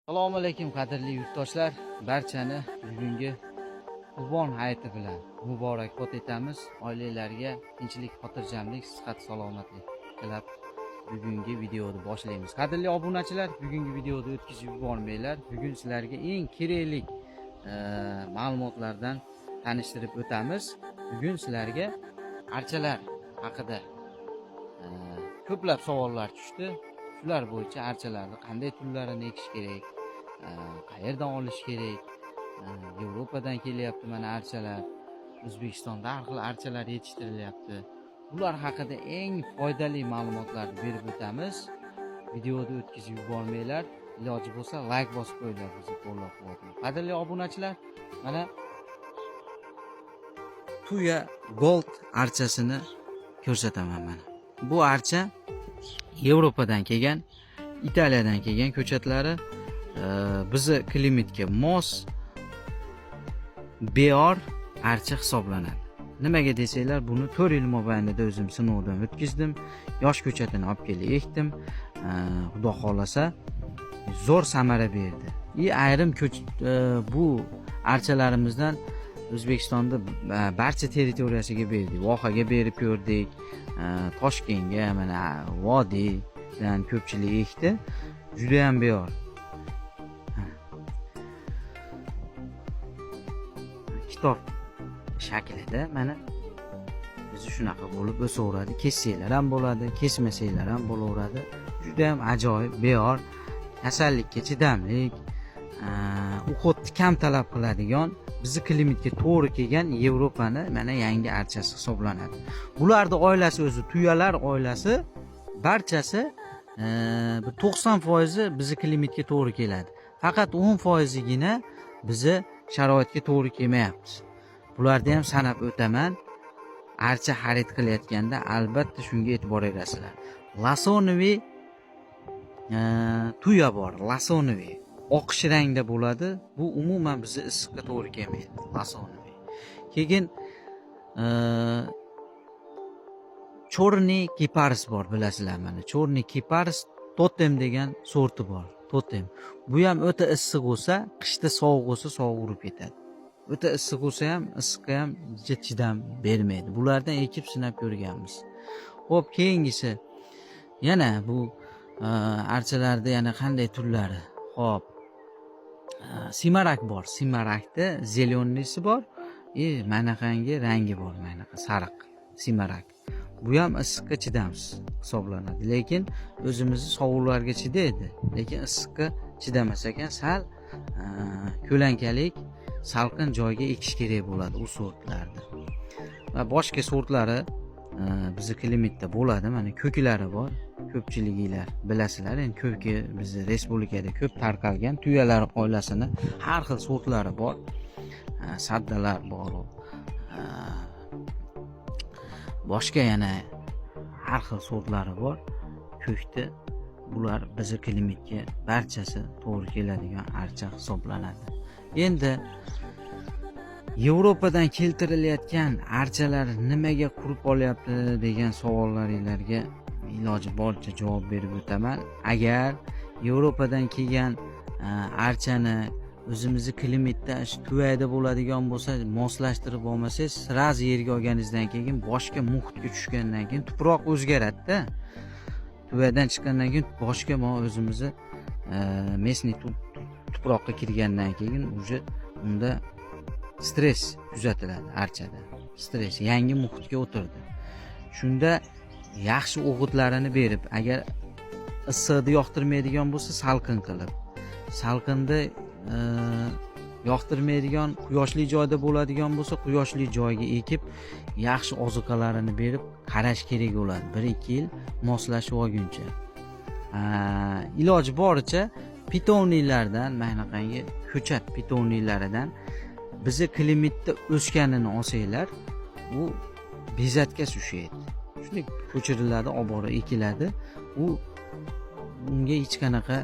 Assalomu alaykum qadrli yurtdoshlar, barchani bugungi Qurbon hayiti bilan muborakbod etamiz. Oilalarga tinchlik, xotirjamlik, sihat, salomatlik tilab bugungi videoni boshlaymiz. Qadrli obunachilar, bugungi videoni o'tkazib yubormanglar. Bugun sizlarga eng kerakli ma'lumotlardan tanishtirib o'tamiz. Bugun sizlarga archalar haqida ko'plab savollar tushdi. Shular bo'yicha archalarni qanday turlarini ekish kerak, qayerdan olish kerak, Yevropadan kelyapti mana archalar, O'zbekistonda har xil archalar yetishtirilyapti. Bular haqida eng foydali ma'lumotlarni berib o'tamiz. Videoni o'tkazib yubormanglar, iloji bo'lsa like bosib qo'yinglar, bizni qo'llab-quvvatlang. Qadrli obunachilar, mana Tuya Gold archasini ko'rsataman mana. Bu archa Yevropadan kelgan, Italiyadan kelgan ko'chatlari bizi klimatga mos beor archa hisoblanadi. Nimaga desanglar, buni 4 yil mobaynida o'zim sinovdan o'tkazdim. Yosh ko'chatini olib kelib ekdim. Xudo xolasa zo'r samara berdi. Ayrim bu archalarimizdan O'zbekistonda barcha territoriyasiga berdik. Vohaga berib ko'rdik. Toshkentga, mana Vodiydan ko'pchilik ekdi. Juda ham beor. Kitob shaklida mana bizi shunaqa bo'lib o'saveradi. Kessanglar ham bo'ladi, kesmasanglar ham bo'laveradi. Juda ham ajoyib, beor, kasallikka chidamlik, o'qotni kam talab qiladigan, bizi klimatga to'g'ri kelgan Yevropani mana yangi archasi hisoblanadi. Bularning oilasi o'zi, tuyalar oilasi barchasi 90% bizi klimatga to'g'ri keladi. Faqat 10%gina bizi sharoitga to'g'ri kelmayapti. Bularni ham sanab o'taman. Archa xarid qilayotganda albatta shunga e'tibor berasizlar. Lasonoviy tuya bor, lasonoviy. Oqish rangda bo'ladi. Bu umuman bizni issiqqa to'g'ri kelmaydi. Lasonoviy. Keyin Chorniy kiparis bor, bilasizlar mana. Chorniy kiparis totem degan sorti bor. Totem. Bu ham o'ta issiq bo'lsa, qishda sovuq bo'lsa sovuq urib ketadi. O'ta issiq bo'lsa ham, issiqqa ham chidam bermaydi. Bulardan ekib sinab ko'rganmiz. Xo'p, keyingisi yana bu archalarda yana qanday turlari? Xo'p, simarak bor. Simarakda zelennisi bor, manaqangi rangi bor, manaqa sariq simarak. Bu ham issiqqa chidamsiz hisoblanadi, lekin o'zimizni sovuqlarga chidaydi, lekin issiqqa chidamas ekan, sal ko'lankalik, salqin joyga ekish kerak bo'ladi u sortlarni. Va boshqa sortlari bizi klimatda bo'ladi. Mana ko'klari bor. Ko'pchiliginglar bilasizlar, endi ko'ki bizni respublikada ko'p tarqalgan tuyalar oilasini har xil sortlari bor. Saddalar bor. Boshqa yana har xil sortlari bor. Ko'kda bular bizi klimatga barchasi to'g'ri keladigan archa hisoblanadi. Endi Yevropadan keltirilayotgan archalar nimaga qurib olyapti degan savollaringizga iloji boricha javob berib o'taman. Agar Yevropadan kelgan archani o'zimizni klimatda tuyada bo'ladigan bo'lsa, moslashtirib olmasangiz, raz yerga olganingizdan keyin boshqa muhitga tushgandan keyin tuproq o'zgaradi-da. Tuyadan chiqqandan keyin boshqa o'zimizni mesniy tuproqqa kirgandan keyin uje unda stress kuzatiladi archada. Stress yangi muhitga o'tirdi. Shunda yaxshi o'g'itlarini berib, agar issiqni yoqtirmaydigan bo'lsa, salqin qilib, salqinda yoqtirmaydigan, quyoshli joyda bo'ladigan bo'lsa, quyoshli joyga ekib, yaxshi ozuqalarini berib qarash kerak bo'ladi. 1-2 yil moslashib olguncha. Iloji boricha pitovniylardan, manaqangi ko'chat pitoniylaridan bizi klimatda o'sganini olsanglar, u bezatga sushaydi. Shunday ko'chiriladi, olib borib ekiladi. Unga hech qanaqa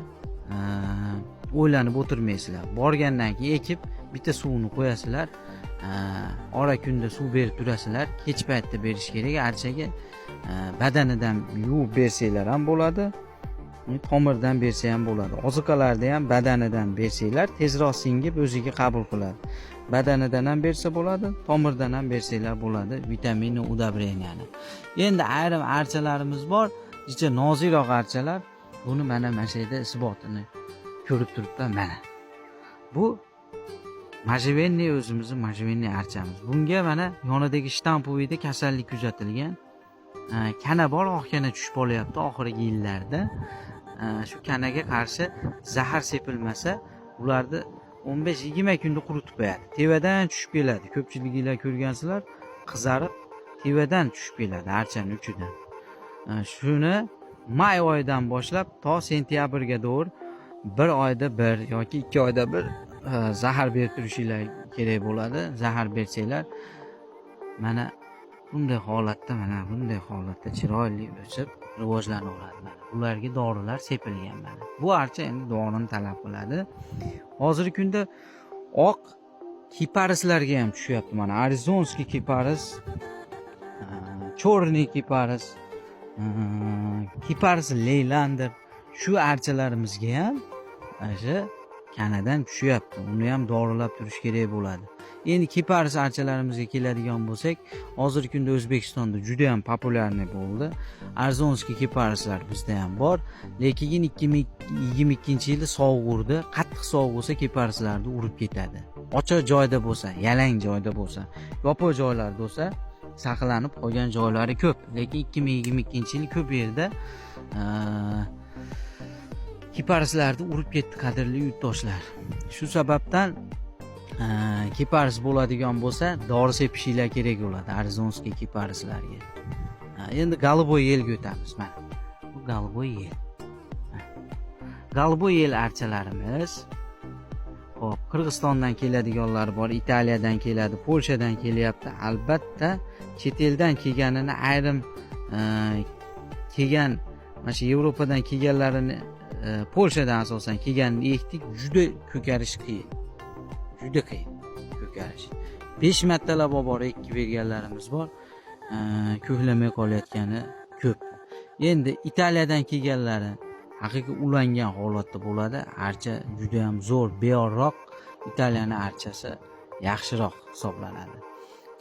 o'ylanib o'tirmaysizlar. Borgandan keyin ekib, bitta suvini qo'yasizlar. Ora kunda suv berib turasizlar. Kech paytda berish kerak. Archaga badanidan yuvib bersanglar ham bo'ladi. tomirdan bersa ham bo'ladi. Ozuqalarda ham badanidan bersanglar tezroq singib o'ziga qabul qiladi. Badanidan ham bersa bo'ladi, tomirdan ham bersanglar bo'ladi vitamin udabreniani. Endi ayrim archalarimiz bor, jicha nozikroq archalar. Buni mana shu yerda isbotini ko'rib turibman mana. Bu Majvenniy o'zimizning Majvenniy archamiz. Bunga mana yonidagi shtampoyda kasallik kuzatilgan. Kana bor, oq kana tushib qolyapti oxirgi yillarda. Shu kanaga qarshi zahar sepilmasa, ularni 15-20 kunda quritib qo'yadi. Tevadan tushib keladi. Ko'pchiliklar ko'rgansizlar, qizarib tevadan tushib keladi archaning uchidan. Shuni may oyidan boshlab to sentyabrga doğru bir oyda bir yoki 2 oyda bir zahar berib turishinglar kerak bo'ladi. Zahar bersanglar mana bunday holatda chiroyli o'sib rivojlanaveradi. Mana ularga dorilar sepilgan mana. Bu archa endi dorini talab qiladi. Hozirgi kunda oq kiparislarga ham tushyapti. Mana arizonskiy kiparis, chorniy kiparis, kiparis leylander shu archalarimizga ham o'sha kanadan tushyapti. Uni ham dorilab turish kerak bo'ladi. Endi kiparis archalarimizga keladigan bo'lsak, hozirgi kunda O'zbekistonda juda ham populyarniy bo'ldi. Arzonskiy kiparislar bizda ham bor, lekin 2022-yilda sovuqda, qattiq sovuq bo'lsa kiparislarni urib ketadi. Ochiq joyda bo'lsa, yalang joyda bo'lsa, yopiq joylarda bo'lsa, saqlanib qolgan joylari ko'p. Lekin 2022-yil ko'p yerda kiparislarni urib ketdi, qadrli yurtdoshlar. Shu sababdan kiparis bo'ladigan bo'lsa, dori sepishinglar kerak bo'ladi arizonskiy kiparislarga. Endi голубой yelga o'tamiz. Mana bu голубой yel. Голубой yel archalarimiz. Xo'p, Qirg'izistondan keladiganlar bor, Italiyadan keladi, Polshadan kelyapti. Albatta, chet eldan kelganini ayrim kelgan, mana shu Yevropadan kelganlarini Polshadan asosan kelganini ekdik, juda ko'karish qiyin. Juda qiyin ko'karish. 5 martalab olib ekib berganlarimiz bor. Ko'klamay qolayotgani ko'p. Endi Italiyadan kelganlari haqiqiy ulangan holatda bo'ladi. Archa juda ham zo'r, beyorroq. Italiyaning archasi yaxshiroq hisoblanadi.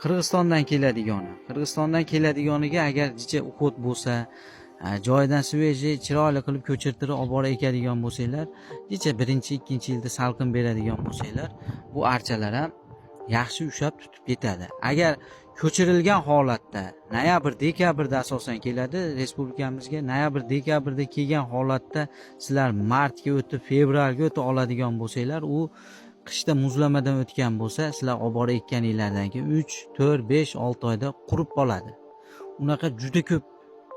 Qirg'izistondan keladiganiga agar jicha uxot bo'lsa, joydan sveji chiroyli qilib ko'chirtirib olib bora ekadigan bo'lsanglar, jicha 1-2-yilda salqin beradigan bo'lsanglar, bu archalar ham yaxshi ushlab tutib ketadi. Agar ko'chirilgan holatda noyabr-dekabrda asosan keladi respublikamizga. Noyabr-dekabrda kelgan holatda sizlar martga o'tib, fevralga o'tib oladigan bo'lsanglar, u qishda muzlamadan o'tgan bo'lsa, sizlar olib bora ekkaninglardan keyin 3, 4, 5, 6 oyda qurib qoladi. Unaqa juda ko'p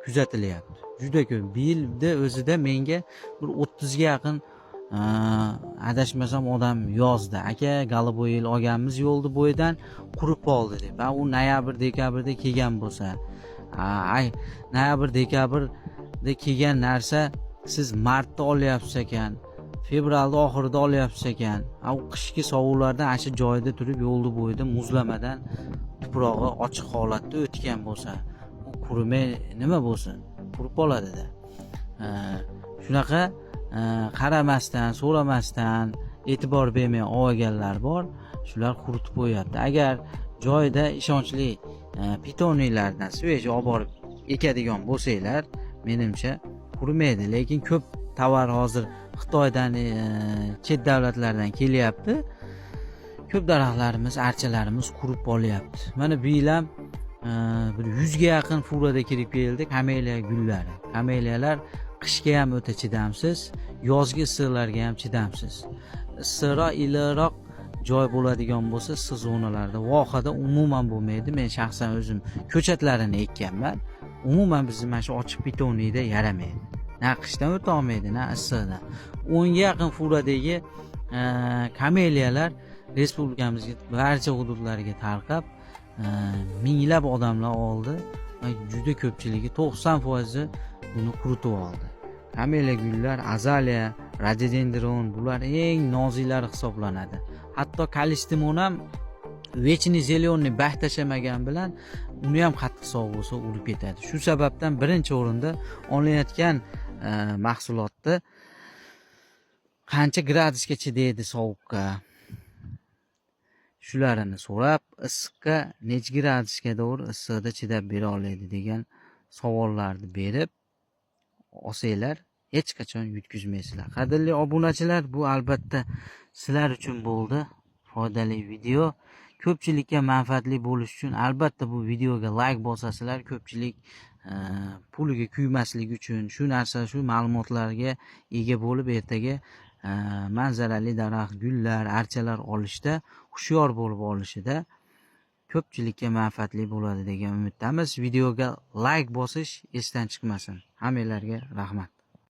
kuzatilyapti. Juda ko'p. Bir yilda o'zida menga bir 30 ga yaqin adashmasam odam yozdi. Aka, голубой yel olganmiz yo'lda bo'yidan qurib qoldi deb. U noyabr dekabrda kelgan bo'lsa, noyabr dekabrda kelgan narsa siz martda olyapsiz ekan, fevralda oxirida olyapsiz ekan. U qishki sovuqlardan ana shu joyda turib yo'lda bo'yida muzlamadan tuprog'i ochiq holatda o'tgan bo'lsa, u qurimay nima bo'lsin? Qurib qoladi-da. Shunaqa qaramasdan, so'ramasdan, e'tibor bermay olganlar bor, shular quritib qo'yapti. Agar joyida ishonchli pitoniylardan svej olib borib ekadigan bo'lsanglar, menimcha qurimaydi. Lekin ko'p tovar hozir Xitoydan, chet davlatlardan kelyapti. Ko'p daraxtlarimiz, archalarimiz qurib qolyapti. Mana bu yil ham bir 100 ga yaqin furada kirib keldi kameliya gullari. Kameliyalar qishga ham o'ta chidamsiz, yozgi issiqlarga ham chidamsiz. Issiqroq, iliqroq joy bo'ladigan bo'lsa, issiq zonalarda, vohada umuman bo'lmaydi. Men shaxsan o'zim ko'chatlarini ekkanman. Umuman bizning mana shu ochiq pitoniyda yaramaydi. Na qishdan o'ta olmaydi, na issiqdan. 10 ga yaqin furadagi kameliyalar respublikamizga barcha hududlarga tarqab, minglab odamlar oldi va juda ko'pchiligi 90% buni quritib oldi. Kameliya gullar, azaliya, rododendron bular eng noziklari hisoblanadi. Hatto kalistimon ham vechni zeleniy baxt tashamagan bilan uni ham qattiq sovuq bo'lsa urib ketadi. Shu sababdan birinchi o'rinda olinayotgan mahsulotni qancha gradusga chidaydi sovuqqa, shularini so'rab, issiqqa necha gradusga doğru issiqda chidab bera oladi degan savollarni berib olsanglar hech qachon yutqizmaysizlar. Qadrli obunachilar, bu albatta sizlar uchun bo'ldi foydali video. Ko'pchilikka manfaatli bo'lishi uchun albatta bu videoga like bosasizlar, ko'pchilik puliga kuymasligi uchun, shu ma'lumotlarga ega bo'lib ertaga manzarali daraxt, gullar, archalar olishda hushyor bo'lib olishida ko'pchilikka manfaatli bo'ladi degan umiddamiz. Videoga like bosish esdan chiqmasin. Hammanglarga rahmat.